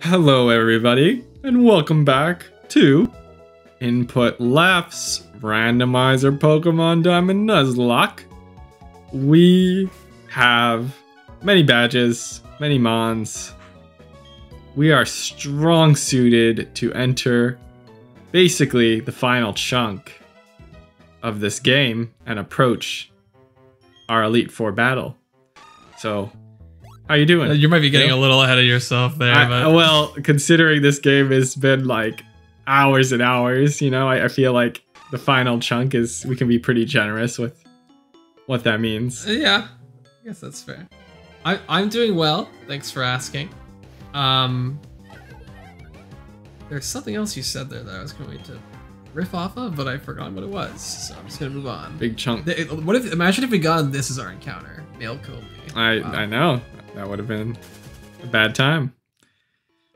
Hello everybody, and welcome back to Input Left's Randomizer Pokemon Diamond Nuzlocke. We have many badges, many mons. We are strong suited to enter basically the final chunk of this game and approach our Elite Four battle. So, how you doing? You might be getting a little ahead of yourself there. Well, considering this game has been like hours and hours, you know, I feel like the final chunk is, we can be pretty generous with what that means. Yeah, I guess that's fair. I'm doing well. Thanks for asking. There's something else you said there that I was going to riff off of, but I forgot what it was, so I'm just gonna move on. Big chunk. Imagine if we got this as our encounter. Male Kobe. I know. That would have been a bad time.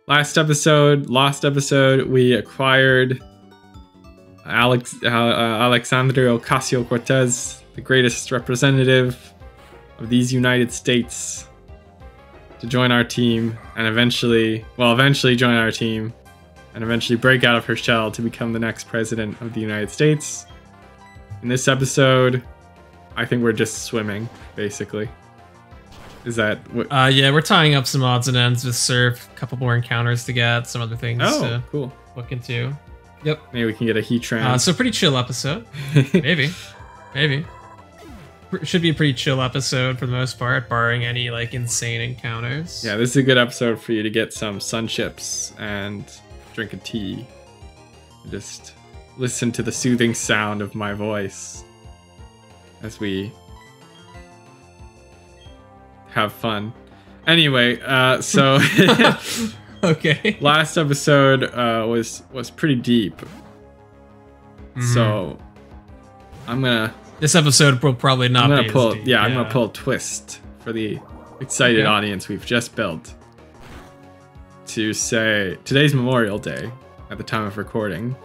Lost episode, we acquired Alexandria Ocasio-Cortez, the greatest representative of these United States, to join our team and eventually join our team and eventually break out of her shell to become the next president of the United States. In this episode, I think we're just swimming, basically. Is that what? Yeah, we're tying up some odds and ends with Surf, a couple more encounters to get, some other things to cool. look into. Yep. Maybe we can get a Heatran. So pretty chill episode. Maybe. Should be a pretty chill episode for the most part, barring any like insane encounters. Yeah, this is a good episode for you to get some sun chips and drink a tea. Just listen to the soothing sound of my voice as we have fun. Anyway, so okay. Last episode was pretty deep. So I'm gonna. This episode will probably not be as deep. I'm gonna pull a twist for the excited audience we've just built. To say today's Memorial Day at the time of recording.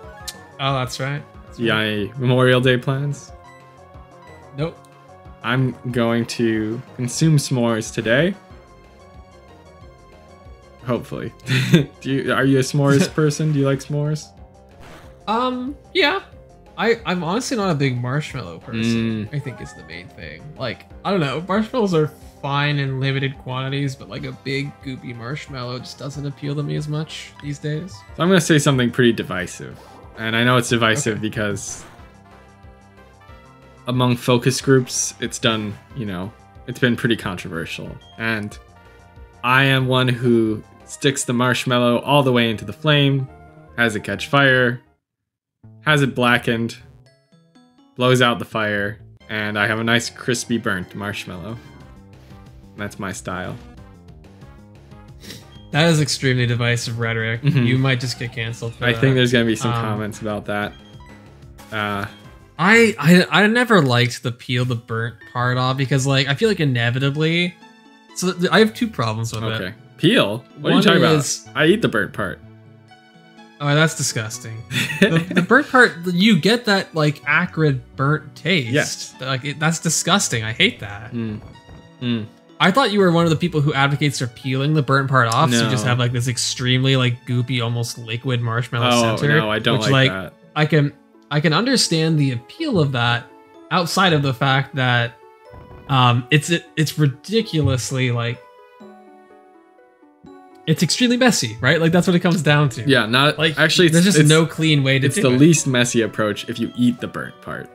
Oh, that's right. Do you got any Memorial Day plans? Nope. I'm going to consume s'mores today. Hopefully. Are you a s'mores person? Do you like s'mores? Yeah. I'm honestly not a big marshmallow person. I think is the main thing. Like, I don't know, marshmallows are fine in limited quantities, but like a big goopy marshmallow just doesn't appeal to me as much these days. So I'm gonna say something pretty divisive. And I know it's divisive because among focus groups, it's done, you know, it's been pretty controversial. And I am one who sticks the marshmallow all the way into the flame, has it catch fire, has it blackened, blows out the fire, and I have a nice crispy burnt marshmallow. That's my style. That is extremely divisive rhetoric. You might just get canceled for that. I think there's gonna be some comments about that. I never liked the peel the burnt part off because like I feel like inevitably. So I have two problems with it. Okay. Peel? What are you talking about? I eat the burnt part. Oh, that's disgusting. The burnt part, you get that like acrid burnt taste. Yes. Like that's disgusting. I hate that. I thought you were one of the people who advocates for peeling the burnt part off, so you just have like this extremely like goopy, almost liquid marshmallow center. No, I don't like that. I can understand the appeal of that outside of the fact that it's ridiculously like it's extremely messy, right? Like that's what it comes down to. Yeah, not like actually. There's just no clean way to do it. It's the least messy approach if you eat the burnt part.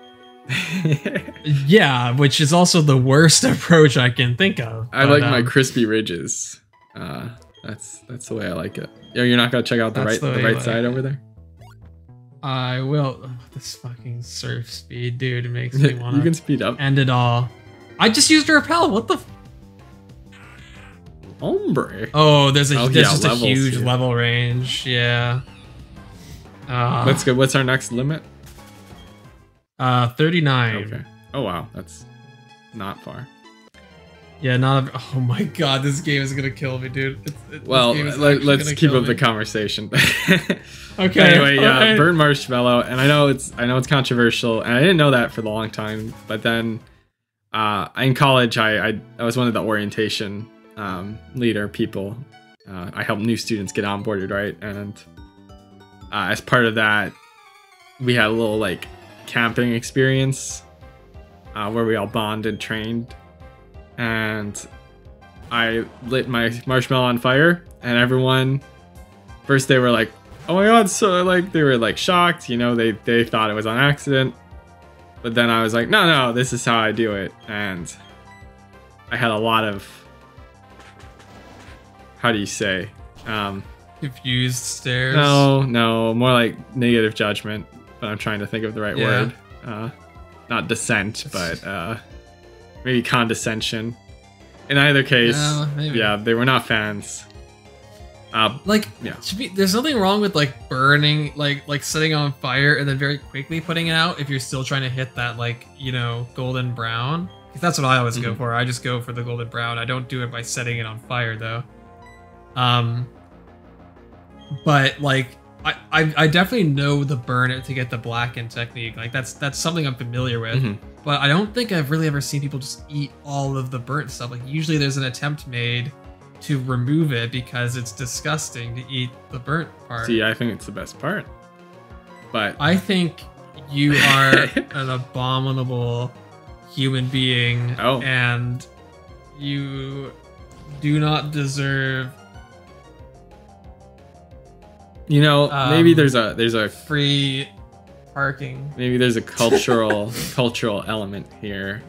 Yeah, which is also the worst approach I can think of. I like my crispy ridges. That's the way I like it. You're not gonna check out the right side over there? I will. Oh, this fucking surf speed, dude, it makes me want to. You can speed up. End it all. I just used a repel. What the? Hombre. Oh, there's just a huge level range. Yeah. Let's go. What's our next limit? 39. Okay. Oh wow, that's not far. Yeah, oh my god, this game is gonna kill me, dude. Well, let's keep up the conversation. Okay. Anyway, yeah, burnt marshmallow, and I know it's controversial, and I didn't know that for a long time. But then, in college, I was one of the orientation leader people I help new students get onboarded, right? And as part of that, we had a little like camping experience where we all bonded and trained, and I lit my marshmallow on fire, and everyone first they were like, oh my god, so like they were like shocked, you know, they thought it was on accident. But then I was like, no, this is how I do it. And I had a lot of, how do you say? Confused stares? No, more like negative judgment. But I'm trying to think of the right word. Not dissent, but maybe condescension. In either case, yeah, they were not fans. There's nothing wrong with like burning, like setting on fire and then very quickly putting it out if you're still trying to hit that, like, you know, golden brown. Because that's what I always go for. I just go for the golden brown. I don't do it by setting it on fire though. But like I definitely know the burn it to get the blacken technique. Like that's something I'm familiar with. But I don't think I've really ever seen people just eat all of the burnt stuff. Like usually there's an attempt made to remove it because it's disgusting to eat the burnt part. See, I think it's the best part. But I think you are an abominable human being, and you do not deserve. You know, maybe there's a free parking. Maybe there's a cultural element here.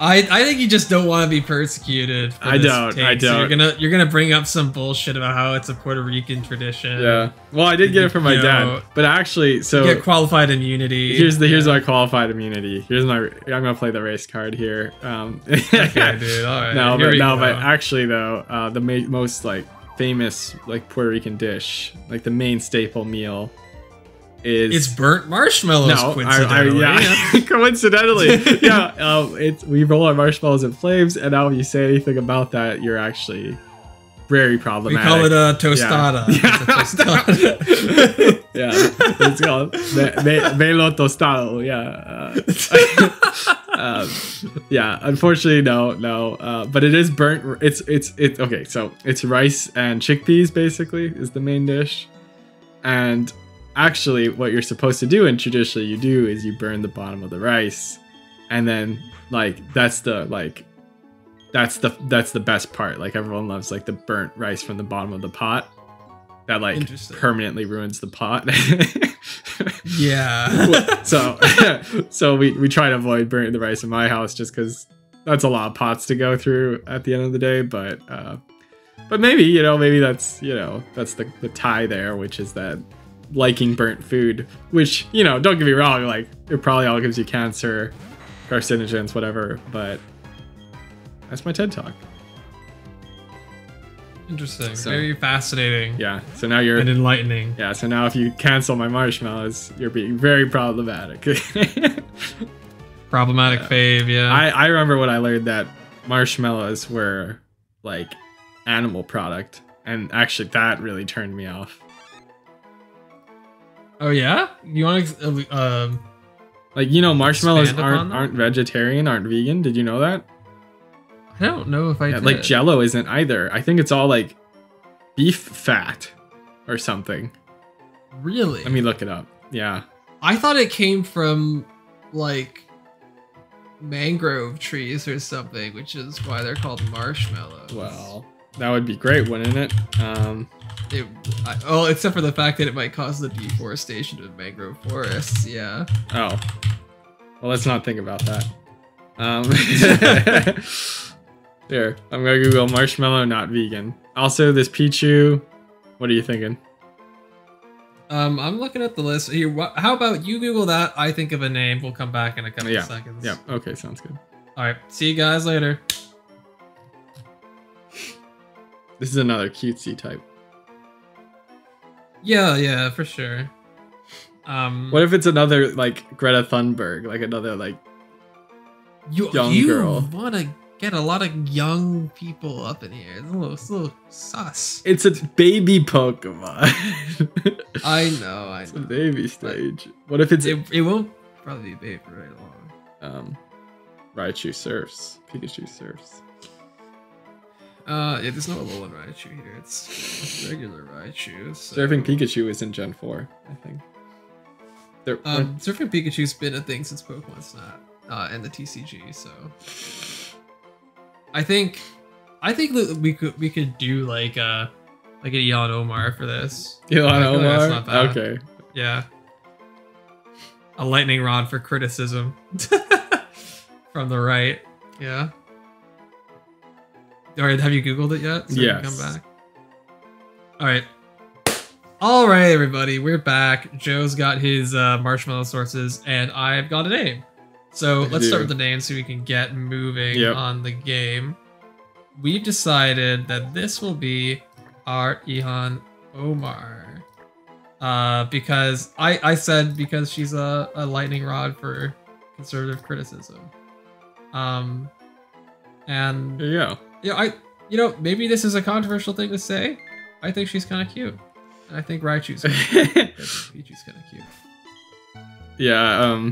I think you just don't want to be persecuted. I don't. So you're gonna bring up some bullshit about how it's a Puerto Rican tradition. Yeah. Well, I did get it from my dad, but actually, so you get qualified immunity. Here's my qualified immunity. I'm gonna play the race card here. Okay, dude. All right. But actually though, the most like famous like Puerto Rican dish, like the main staple meal, it's burnt marshmallows. Coincidentally. Coincidentally, yeah. We roll our marshmallows in flames, and now if you say anything about that, you're actually very problematic. We call it a tostada. Yeah, it's called velo tostado. Yeah, unfortunately, no. But it is burnt. It's okay. So it's rice and chickpeas basically is the main dish, and actually what you're supposed to do, and traditionally you do, is you burn the bottom of the rice, and then like that's the best part. Like everyone loves like the burnt rice from the bottom of the pot. That like permanently ruins the pot. Yeah. So we try to avoid burning the rice in my house just because that's a lot of pots to go through at the end of the day. But maybe that's the tie there, which is that liking burnt food, which, don't get me wrong, like it probably all gives you cancer, carcinogens, whatever, but that's my TED Talk. Interesting. Very fascinating. Yeah. So now you're... And enlightening. Yeah. So now if you cancel my marshmallows, you're being very problematic. Problematic fave, yeah. I remember when I learned that marshmallows were like animal product, and actually that really turned me off. Oh yeah? You want to marshmallows aren't vegetarian, aren't vegan. Did you know that? I don't know if I did. Like Jello isn't either. I think it's all like beef fat or something. Really? Let me look it up. Yeah. I thought it came from like mangrove trees or something, which is why they're called marshmallows. Well, that would be great, wouldn't it? Except for the fact that it might cause the deforestation of mangrove forests. Yeah. Oh. Well, let's not think about that. Here, I'm gonna Google marshmallow not vegan. Also, this Pichu. What are you thinking? I'm looking at the list here. How about you Google that? I think of a name. We'll come back in a couple of seconds. Yeah. Okay. Sounds good. All right. See you guys later. This is another cutesy type. Yeah, for sure. What if it's another like Greta Thunberg, like another like young girl? You want to get a lot of young people up in here. It's a little sus. It's a baby Pokemon. I know. It's a baby stage. What if it won't probably be baby for very long. Raichu surfs. Pikachu surfs. Yeah, there's no Alolan Raichu here. It's regular Raichu. So. Surfing Pikachu is in Gen 4, I think. Surfing Pikachu's been a thing since Pokemon Snap and the TCG, so I think that we could do like an Elon Omar for this. Elon Omar? That's not bad. Okay. Yeah. A lightning rod for criticism. From the right. Yeah. Alright, have you Googled it yet? So yes. Come back. Alright. Alright, everybody, we're back. Joe's got his marshmallow sources, and I've got a name. So let's start with the name so we can get moving on the game. We've decided that this will be our Ihan Omar. Because I said because she's a lightning rod for conservative criticism. And there you go. Yeah, maybe this is a controversial thing to say. I think she's kind of cute. And I think Raichu's kind of cute. Pichu's kind of cute. Yeah,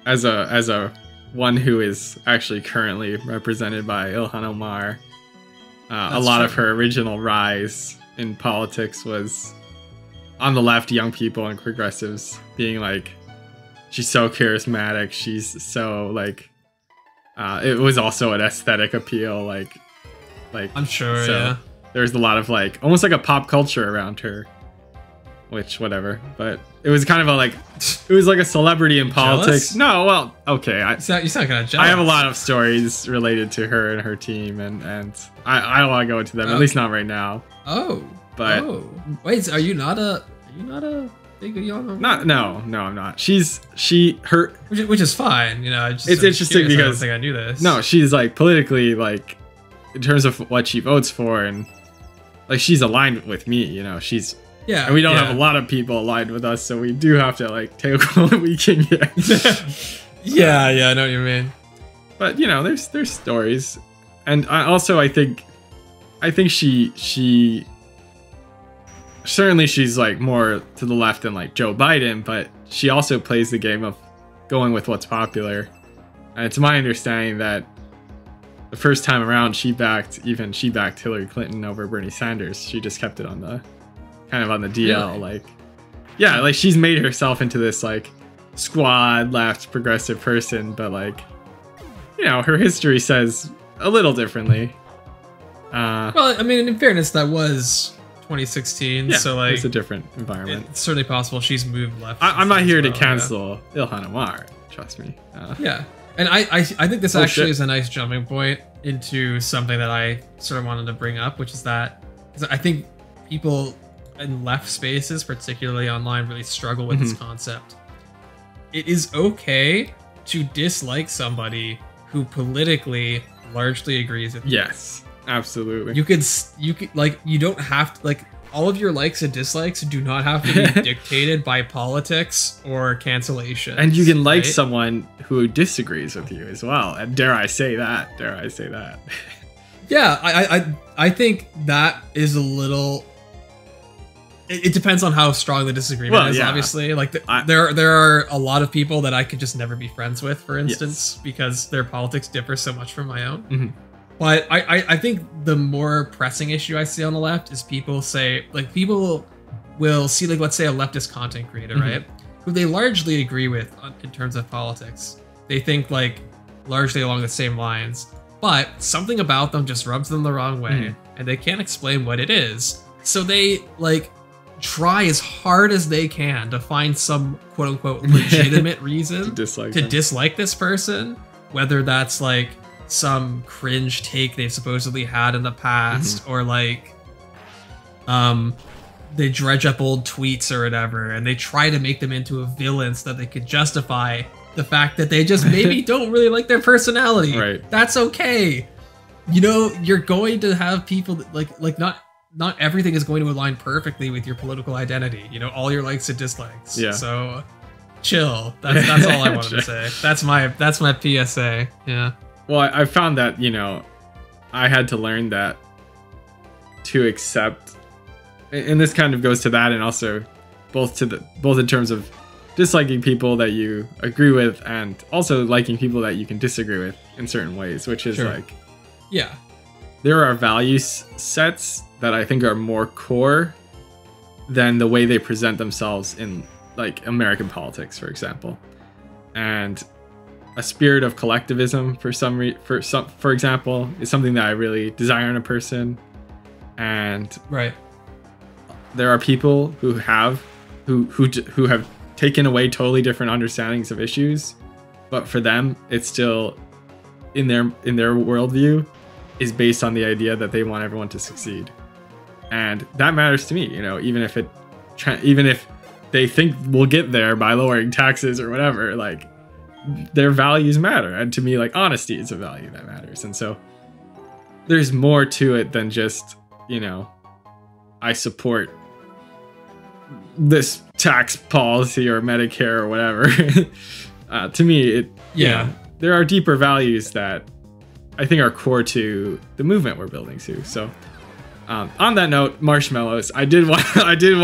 as a one who is actually currently represented by Ilhan Omar, a lot of her original rise in politics was on the left, young people and progressives being like, she's so charismatic, she's so like, it was also an aesthetic appeal, like I'm sure, so yeah. There's a lot of like, almost like a pop culture around her, which whatever, but it was kind of it was like a celebrity in politics. Jealous? No, well, okay. You sound kind of jealous. I have a lot of stories related to her and her team, and I don't want to go into them, at least not right now. But wait, so are you not a big Yana? No, I'm not. Which is fine, you know. It's interesting because I don't think I knew this. No, she's like politically, like in terms of what she votes for, and like she's aligned with me, you know. And we don't have a lot of people aligned with us, so we do have to like take what we can get. yeah, I know what you mean. But you know, there's stories, and I think she certainly she's like more to the left than like Joe Biden, but she also plays the game of going with what's popular. And it's my understanding that the first time around she backed Hillary Clinton over Bernie Sanders. She just kept it on the kind of on the DL, really? like she's made herself into this like squad left progressive person, but like, you know, her history says a little differently. Well, I mean, in fairness, that was 2016, so like it's a different environment. It's certainly possible she's moved left. I'm not here to cancel Ilhan Omar, trust me. Yeah, and I think this actually is a nice jumping point into something that I sort of wanted to bring up, which is that I think people in left spaces, particularly online, really struggle with this concept. It is okay to dislike somebody who politically largely agrees with you. Yes, absolutely. You could like, you don't have to, like, all of your likes and dislikes do not have to be dictated by politics or cancellation. And you can like someone who disagrees with you as well. And dare I say that? Yeah, I think that is a little. It depends on how strong the disagreement is, obviously. Like, there are a lot of people that I could just never be friends with, for instance, because their politics differ so much from my own. Mm-hmm. But I think the more pressing issue I see on the left is people will see, like, let's say a leftist content creator, right? Who they largely agree with in terms of politics. They think, like, largely along the same lines. But something about them just rubs them the wrong way, and they can't explain what it is. So they, like, try as hard as they can to find some quote-unquote legitimate reason to dislike this person, whether that's like some cringe take they've supposedly had in the past, or like they dredge up old tweets or whatever, and they try to make them into a villain so that they could justify the fact that they just maybe don't really like their personality. Right. That's okay. You know, you're going to have people that like not everything is going to align perfectly with your political identity. You know, all your likes and dislikes. Yeah. So chill. That's all I wanted to say. That's my PSA. Yeah. Well, I found that, you know, I had to learn that to accept, and this kind of goes to that, and also both in terms of disliking people that you agree with, and also liking people that you can disagree with in certain ways, which is like, yeah. there are value sets that I think are more core than the way they present themselves in like American politics, for example. And a spirit of collectivism for example, is something that I really desire in a person. And right, there are people who have taken away totally different understandings of issues, but for them, it's still in their worldview is based on the idea that they want everyone to succeed, and that matters to me. You know, even if they think we'll get there by lowering taxes or whatever, like their values matter, and to me, like honesty is a value that matters, and so there's more to it than just, you know, I support this tax policy or Medicare or whatever. To me, there are deeper values that I think are core to the movement we're building to. So, on that note, marshmallows. I did want to get to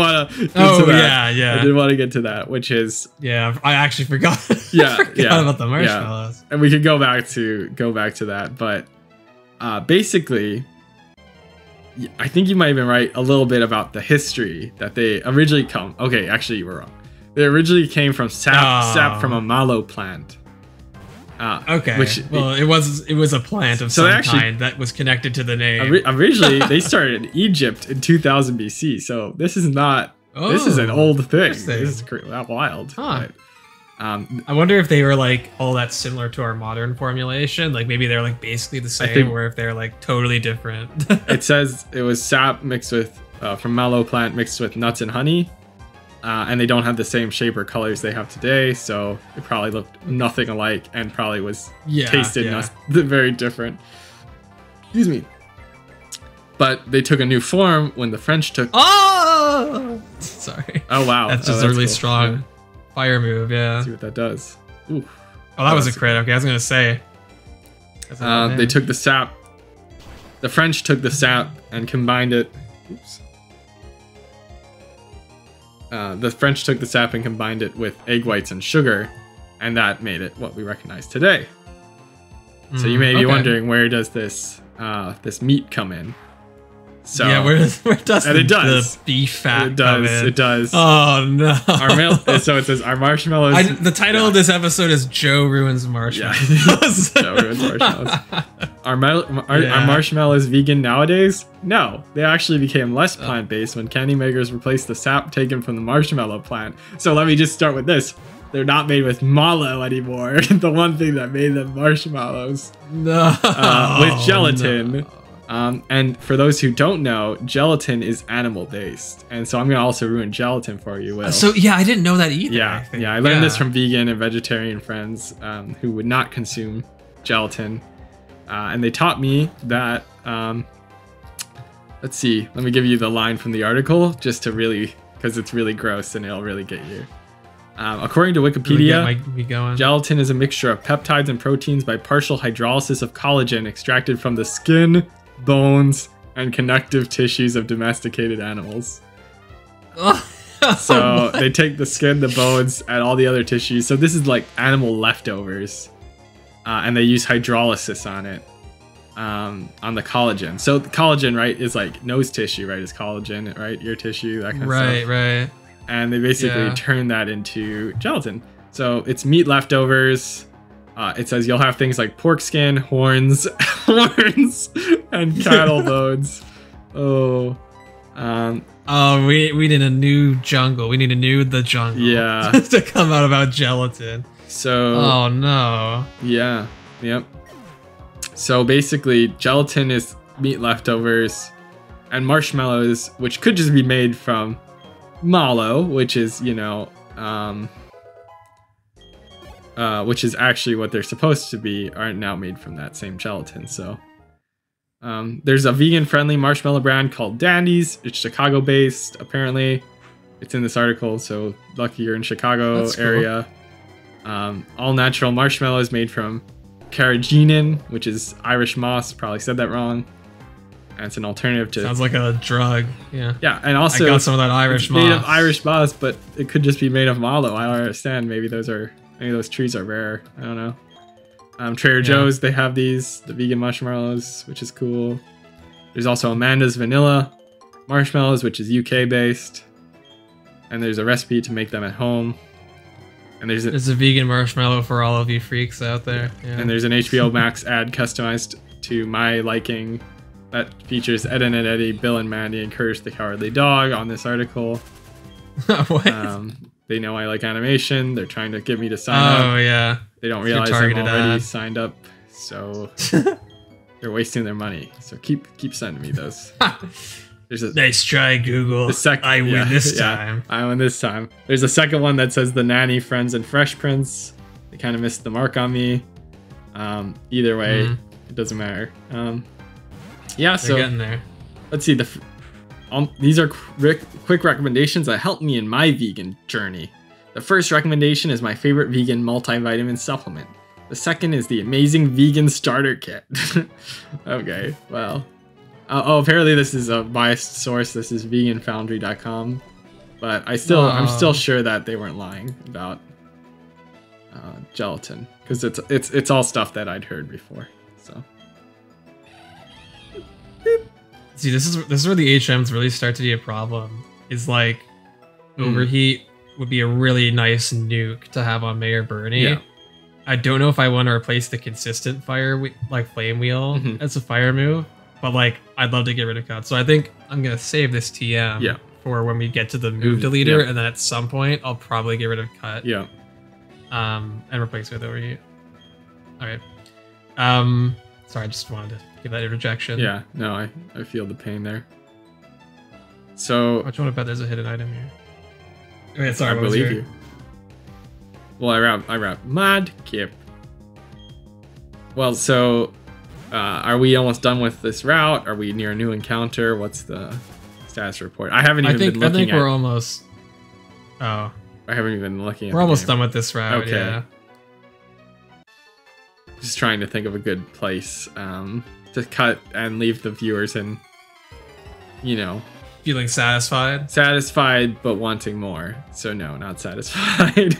that. I did want to get to that, which is I actually forgot. Forgot about the marshmallows. And we could go back to that, but basically, I think you might have been right a little bit about the history that they originally come. Okay, actually, you were wrong. They originally came from sap from a mallow plant. Okay. It was a plant of some kind that was connected to the name. Originally, they started in Egypt in 2000 BC. So this is not. This is an old thing. This is wild. Huh. But, I wonder if they were like all that similar to our modern formulation. Like maybe they're like basically the same, or if they're like totally different. It says it was sap mixed with from mallow plant mixed with nuts and honey. And they don't have the same shape or colors they have today, so it probably looked nothing alike and probably was tasted very different. Excuse me. But they took a new form when the French took... Oh! Sorry. Oh, wow. That's just a really strong fire move, Let's see what that does. Ooh. Oh, that was a crit. Okay, I was going to say. They took the sap. The French took the sap and combined it... Oops. The French took the sap and combined it with egg whites and sugar, and that made it what we recognize today. So you may be wondering, where does this meat come in? So where does the beef fat come in? It does. Oh no! So it says our marshmallows. The title of this episode is Joe Ruins Marshmallows. Yeah. Joe Ruins Marshmallows. Are marshmallows vegan nowadays? No, they actually became less plant-based when candy makers replaced the sap taken from the marshmallow plant. So let me just start with this. They're not made with mallow anymore. The one thing that made them marshmallows. No. With gelatin. No. And for those who don't know, gelatin is animal-based. And so I'm going to also ruin gelatin for you, Will. So yeah, I didn't know that either. I learned this from vegan and vegetarian friends who would not consume gelatin. And they taught me that, let's see, let me give you the line from the article just to really, because it's really gross and it'll really get you. According to Wikipedia, gelatin is a mixture of peptides and proteins by partial hydrolysis of collagen extracted from the skin, bones, and connective tissues of domesticated animals. So they take the skin, the bones, and all the other tissues. So this is like animal leftovers. And they use hydrolysis on it, on the collagen. So the collagen, right, is like nose tissue, right, is collagen, right, ear tissue, that kind of stuff. Right. And they basically turn that into gelatin. So it's meat leftovers. It says you'll have things like pork skin, horns, and cattle bones. We need a new jungle. We need a the jungle. Yeah. To come out about gelatin. So. Oh no. Yeah. Yep. So basically, gelatin is meat leftovers, and marshmallows, which could just be made from mallow, which is, you know, which is actually what they're supposed to be, aren't now made from that same gelatin. So there's a vegan-friendly marshmallow brand called Dandy's. It's Chicago-based, apparently. It's in this article, so lucky you're in Chicago area. All natural marshmallows made from carrageenan, which is Irish moss. Probably said that wrong. And it's an alternative to... Sounds like a drug. Yeah. Yeah, and also... I got some of that Irish moss. Made of Irish moss, but it could just be made of mallow. I don't understand. Maybe those trees are rare. I don't know. Trader Joe's, they have these, the vegan marshmallows, which is cool. There's also Amanda's Vanilla Marshmallows, which is UK based. And there's a recipe to make them at home. And there's a vegan marshmallow for all of you freaks out there. Yeah. And there's an HBO Max ad customized to my liking that features Ed and Eddie, Bill and Mandy, and Courage the Cowardly Dog on this article. What? They know I like animation. They're trying to get me to sign up. Oh, yeah. They don't realize I'm already signed up, so they're wasting their money. So keep sending me those. Nice try, Google. I win this time. I win this time. There's a second one that says The Nanny, Friends, and Fresh Prince. They kind of missed the mark on me. Either way, it doesn't matter. Yeah, so they're getting there. Let's see. These are quick recommendations that helped me in my vegan journey. The first recommendation is my favorite vegan multivitamin supplement. The second is the amazing vegan starter kit. Okay, well. Apparently this is a biased source. This is veganfoundry.com. But I'm still sure that they weren't lying about gelatin, because it's all stuff that I'd heard before. So. See, this is where the HMs really start to be a problem. Is like overheat would be a really nice nuke to have on Mayor Bernie. Yeah. I don't know if I want to replace the consistent flame wheel as a fire move, but like I'd love to get rid of cut. So I think I'm gonna save this TM for when we get to the move deleter, and then at some point I'll probably get rid of cut. Yeah. And replace it with overheat. All right. Sorry, I just wanted to give that interjection. Yeah, no, I feel the pain there. So I want to bet there's a hidden item here. Okay, sorry, I believe you. Well, I rap Mod Kip. Well, so are we almost done with this route? Are we near a new encounter? What's the status report? I haven't even been looking at. I think we're almost. Oh. I haven't even been looking at. We're almost done with this route. Okay. Yeah. Just trying to think of a good place to cut and leave the viewers in, feeling satisfied. Satisfied, but wanting more. So no, not satisfied.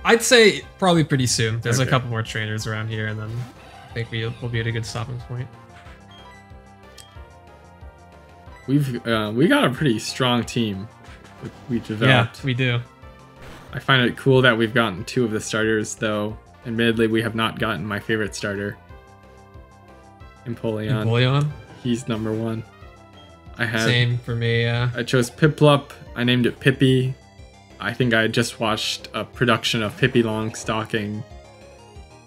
I'd say probably pretty soon. There's a couple more trainers around here, and then I think we'll be at a good stopping point. We got a pretty strong team we've developed. Yeah, we do. I find it cool that we've gotten 2 of the starters, though. Admittedly, we have not gotten my favorite starter, Empoleon. He's number 1. Same for me, yeah. I chose Piplup. I named it Pippi. I think I just watched a production of Pippi Longstocking,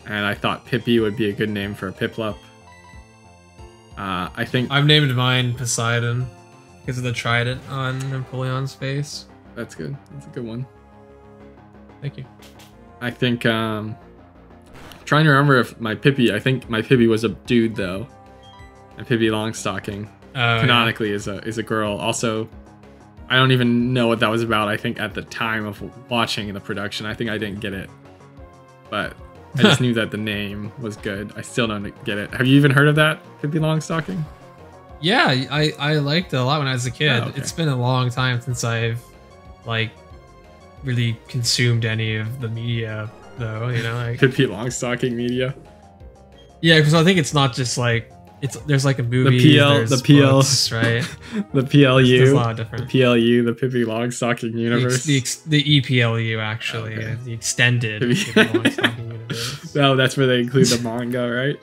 and I thought Pippi would be a good name for a Piplup. I think I've named mine Poseidon because of the trident on Empoleon's face. That's good. That's a good one. Thank you. I think trying to remember if my Pippi. I think my Pippi was a dude though, and Pippi Longstocking canonically is a girl. Also, I don't even know what that was about. I think at the time of watching the production, I think I didn't get it, but I just knew that the name was good. I still don't get it. Have you even heard of that, Pippi Longstocking? Yeah, I liked it a lot when I was a kid. Oh, okay. It's been a long time since I've really consumed any of the media, though. Pippi Longstocking media. Yeah, because I think it's not just there's a movie. The PL, books, right? The PLU. There's a lot of different. The PLU, the Pippi Longstocking universe. The EPLU, actually, the extended Pippi Longstocking universe. No, that's where they include the manga, right?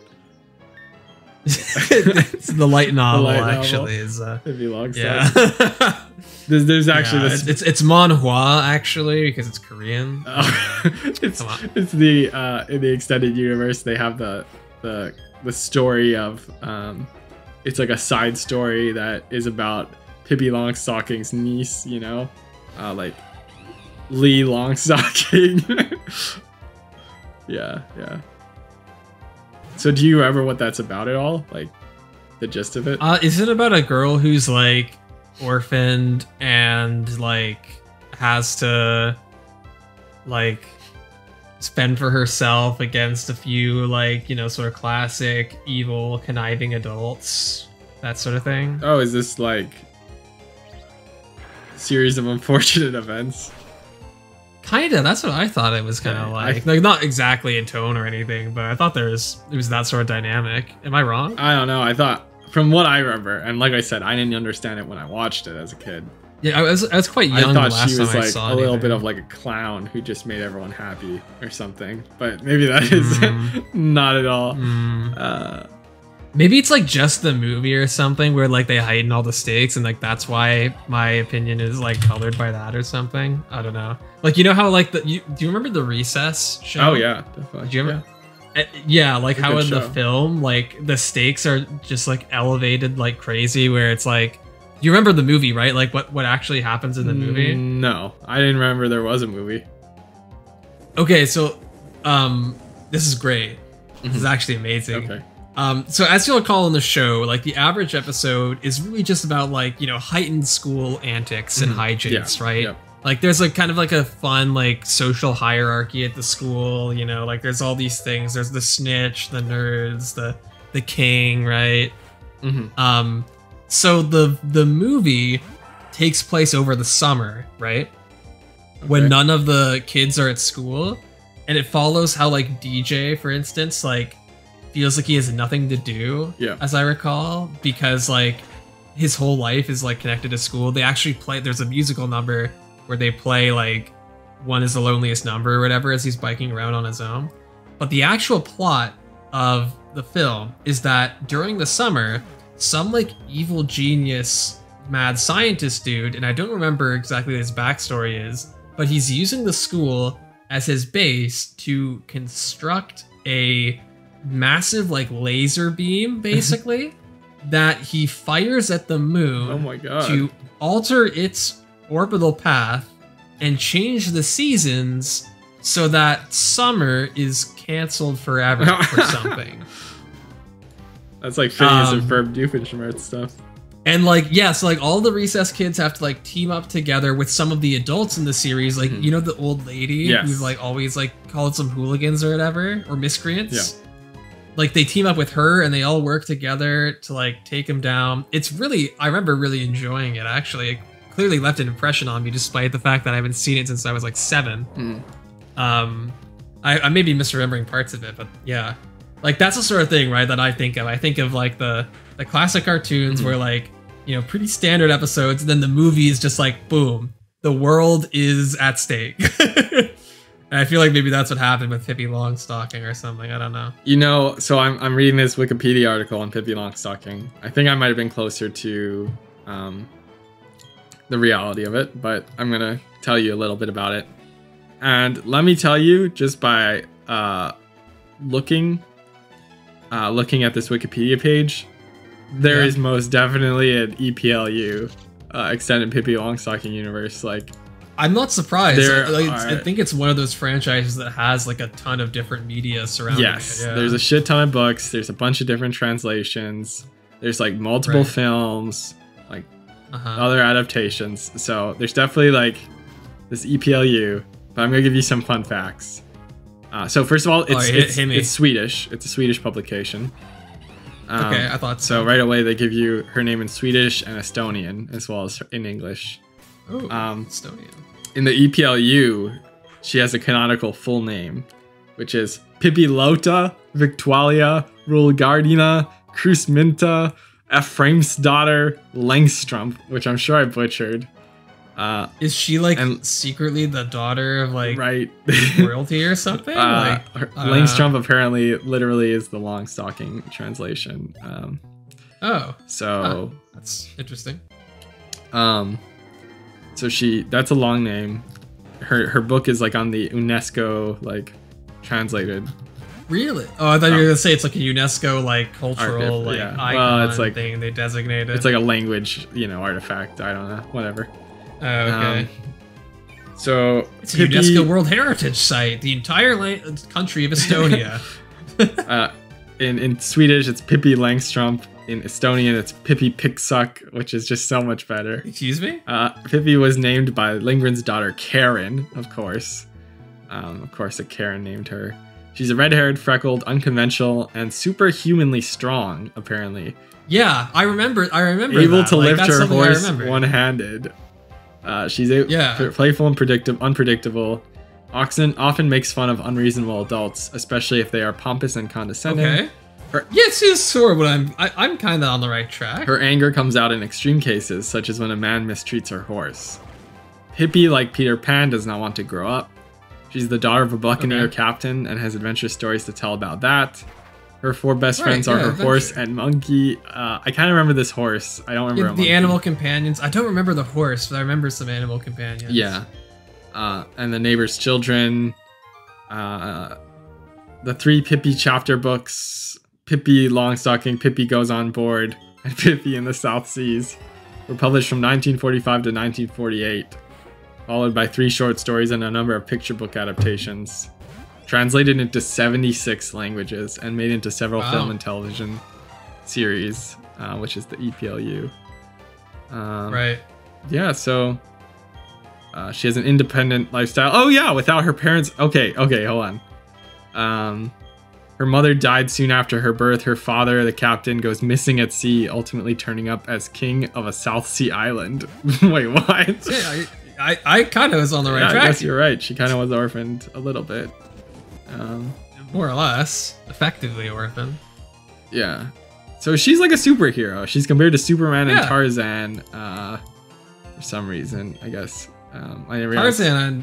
It's the light novel, actually. Is Pippi Longstocking. Yeah. There's actually this. It's manhwa, actually, because it's Korean. It's the in the extended universe they have the story of it's like a side story that is about Pippi Longstocking's niece, like Lee Longstocking. Yeah. So do you remember what that's about at all? Like the gist of it? Is it about a girl who's orphaned and has to spend for herself against a few sort of classic evil conniving adults, that sort of thing? Oh, is this series of unfortunate events? Kinda. That's what I thought it was kind of like. Like not exactly in tone or anything, but I thought it was that sort of dynamic. Am I wrong? I don't know. I thought, from what I remember, and like I said, I didn't understand it when I watched it as a kid. Yeah, I was quite young. I thought the last she was time I like saw a little anything. bit of like a clown who just made everyone happy or something. But maybe that is not at all. Maybe it's like just the movie or something where like they heighten all the stakes and like that's why my opinion is like colored by that or something. I don't know. Like you know how like do you remember the Recess show? Oh yeah, definitely. Do you remember? Yeah, like how in show. the film like the stakes are just like elevated like crazy where it's like you remember the movie, right? Like what actually happens in the movie? No, I didn't remember there was a movie. Okay, so this is great. This is actually amazing. Okay. So as you'll recall in the show, like the average episode is really just about like, you know, heightened school antics and hijinks, right? Yep. Like there's like kind of like a fun like social hierarchy at the school, you know, like there's all these things. There's the snitch, the nerds, the king, right? So the movie takes place over the summer, right? Okay. When none of the kids are at school, and it follows how like DJ, for instance, like feels like he has nothing to do, as I recall, because like his whole life is like connected to school. They actually play, there's a musical number where they play like One Is the Loneliest Number or whatever as he's biking around on his own. But the actual plot of the film is that during the summer, some like evil genius mad scientist dude, and I don't remember exactly what his backstory is, but he's using the school as his base to construct a massive like laser beam basically that he fires at the moon. Oh my god. To alter its orbital path and change the seasons so that summer is canceled forever for something. That's like Phineas and Ferb Doofenshmirtz stuff. And like, yeah, so like all the Recess kids have to like team up together with some of the adults in the series. Like, you know, the old lady who's like always like called some hooligans or whatever, or miscreants. Yeah. Like they team up with her and they all work together to like take him down. It's really, I remember really enjoying it actually. It clearly left an impression on me despite the fact that I haven't seen it since I was like 7. I may be misremembering parts of it, but yeah. Like that's the sort of thing, right, that I think of. I think of like the classic cartoons where like, you know, pretty standard episodes, and then the movie is just like, boom, the world is at stake. And I feel like maybe that's what happened with Pippi Longstocking or something. I don't know. You know, so I'm reading this Wikipedia article on Pippi Longstocking. I think I might have been closer to the reality of it, but I'm gonna tell you a little bit about it. And let me tell you, just by looking at this Wikipedia page, there is most definitely an EPLU, extended Pippi Longstocking universe. Like, I'm not surprised. I think it's one of those franchises that has like a ton of different media surrounding it. Yeah. There's a shit ton of books. There's a bunch of different translations. There's like multiple films, like other adaptations. So there's definitely like this EPLU. But I'm gonna give you some fun facts. So first of all, it's Swedish. It's a Swedish publication. Okay, I thought so. Right away, they give you her name in Swedish and Estonian, as well as in English. Oh, Estonian. In the EPLU, she has a canonical full name, which is Pippi Lota Victualia Rulgardina Krusminta Ephraimsdotter Langstrump, which I'm sure I butchered. Is she like secretly the daughter of like royalty or something? Langstrump apparently literally is the Longstocking translation. So that's interesting. So that's a long name. Her book is like on the UNESCO like translated. Really? Oh, I thought you were gonna say it's like a UNESCO like cultural icon thing they designated. It's like a language, artifact. I don't know, whatever. Oh, okay. So it's a UNESCO World Heritage Site. The entire country of Estonia. In Swedish, it's Pippi Langstrump. In Estonian, it's Pippi Piksuk, which is just so much better. Excuse me? Pippi was named by Lindgren's daughter Karen, of course. A Karen named her. She's a red-haired, freckled, unconventional, and superhumanly strong, apparently. Yeah, I remember. Able to lift her horse one-handed. She's playful and unpredictable. Often makes fun of unreasonable adults, especially if they are pompous and condescending. Okay. Yes, sure, but I'm kind of on the right track. Her anger comes out in extreme cases, such as when a man mistreats her horse. Pippi, like Peter Pan, does not want to grow up. She's the daughter of a buccaneer captain and has adventure stories to tell about that. Her 4 best friends are her horse and monkey. I kind of remember this horse. I don't remember the animal companions. I don't remember the horse, but I remember some animal companions. Yeah. And the neighbor's children. The 3 Pippi chapter books. Pippi Longstocking, Pippi Goes on Board, and Pippi in the South Seas were published from 1945 to 1948, followed by 3 short stories and a number of picture book adaptations. Translated into 76 languages and made into several film and television series, which is the EPLU. Right. Yeah, so she has an independent lifestyle. Oh yeah, without her parents. Okay, hold on. Her mother died soon after her birth. Her father, the captain, goes missing at sea, ultimately turning up as king of a South Sea island. Wait, what? Yeah, I kind of was on the right track. I guess you're right. She kind of was orphaned a little bit. More or less. Effectively orphaned. Yeah. So she's like a superhero. She's compared to Superman and Tarzan for some reason, I guess. Tarzan,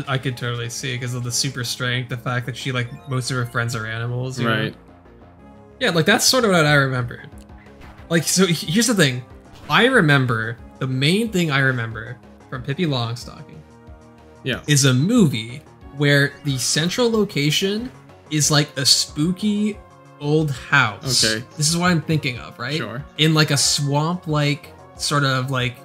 I could totally see because of the super strength, the fact that she, like, most of her friends are animals. You know? Yeah, like, that's sort of what I remembered. Like, so here's the thing. The main thing I remember from Pippi Longstocking is a movie where the central location is, like, a spooky old house. Okay. This is what I'm thinking of, right? Sure. In, like, a swamp-like, sort of, like,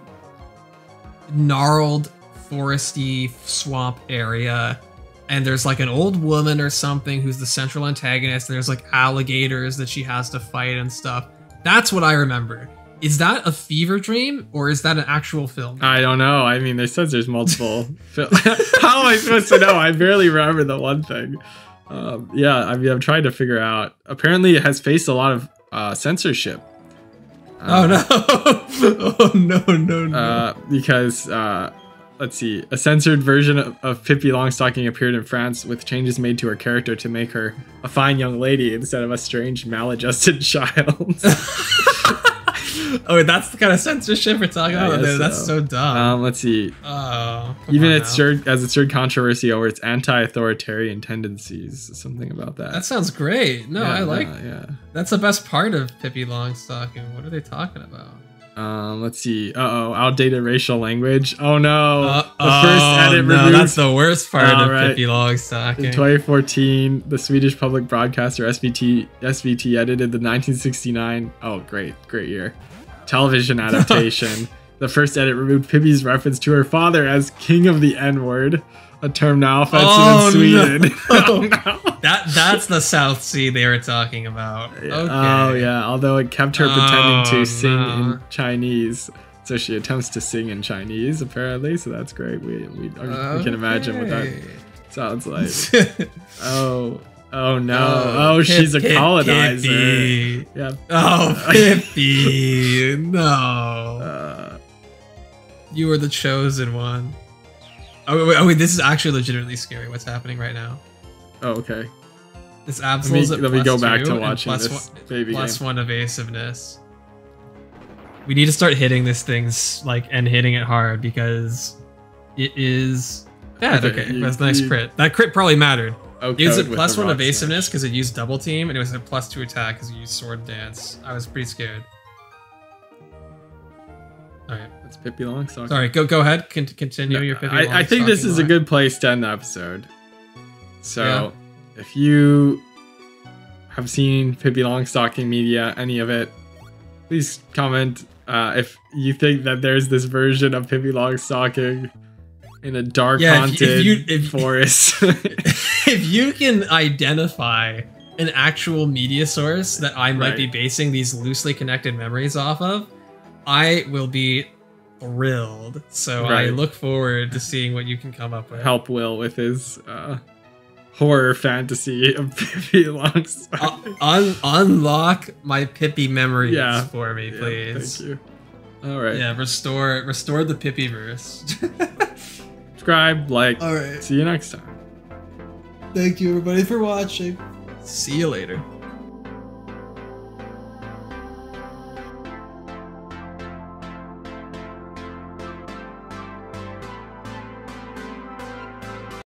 gnarled foresty swamp area, and there's like an old woman or something who's the central antagonist, and there's like alligators that she has to fight and stuff. That's what I remember. Is that a fever dream or is that an actual film? I don't know. I mean, they said there's multiple How am I supposed to know? I barely remember the one thing. Yeah, I mean, I'm trying to figure out. Apparently it has faced a lot of censorship. Oh no. Oh no. Because let's see, a censored version of Pippi Longstocking appeared in France with changes made to her character to make her a fine young lady instead of a strange maladjusted child. Oh, that's the kind of censorship we're talking about. That's so dumb. Let's see. Oh, even it stirred controversy over its anti-authoritarian tendencies. Something about that. That sounds great. No, I like. That's the best part of Pippi Longstocking. What are they talking about? Let's see. Outdated racial language. Oh no. The first edit removed. That's the worst part of Pippi Longstocking. In 2014, the Swedish public broadcaster SVT edited the 1969. Oh, great year. Television adaptation. The first edit removed Pippi's reference to her father as King of the N-word, a term now offensive in Sweden. No. Oh no. That's the South Sea they were talking about. Okay. Oh yeah, although it kept her pretending to sing in Chinese. So she attempts to sing in Chinese, apparently, so that's great. We can imagine what that sounds like. Oh no. She's a colonizer. Pippi. Yeah. Oh, Pippi. No. You were the chosen one. Oh wait, this is actually legitimately scary what's happening right now. Oh, okay. This absol's let me go back to watching this baby game. +1 evasiveness. We need to start hitting this thing's and hitting it hard because it is bad. Okay, that's a nice crit. That crit probably mattered. Okay, it was a +1 evasiveness because it used double team, and it was a +2 attack because it used sword dance. I was pretty scared. Alright. That's Pippi Longstocking. Sorry, go ahead. Continue your Pippi Longstocking. I think this is a good place to end the episode. So, if you have seen Pippi Longstocking media, any of it, please comment if you think that there's this version of Pippi Longstocking in a dark haunted forest. If you can identify an actual media source that I might be basing these loosely connected memories off of, I will be thrilled. So I look forward to seeing what you can come up with. Help Will with his horror fantasy of Pippi Longstocking. Unlock my Pippi memories for me, please. Thank you. All right. Yeah, restore the Pippi-verse. subscribe, like. All right. See you next time. Thank you, everybody, for watching. See you later.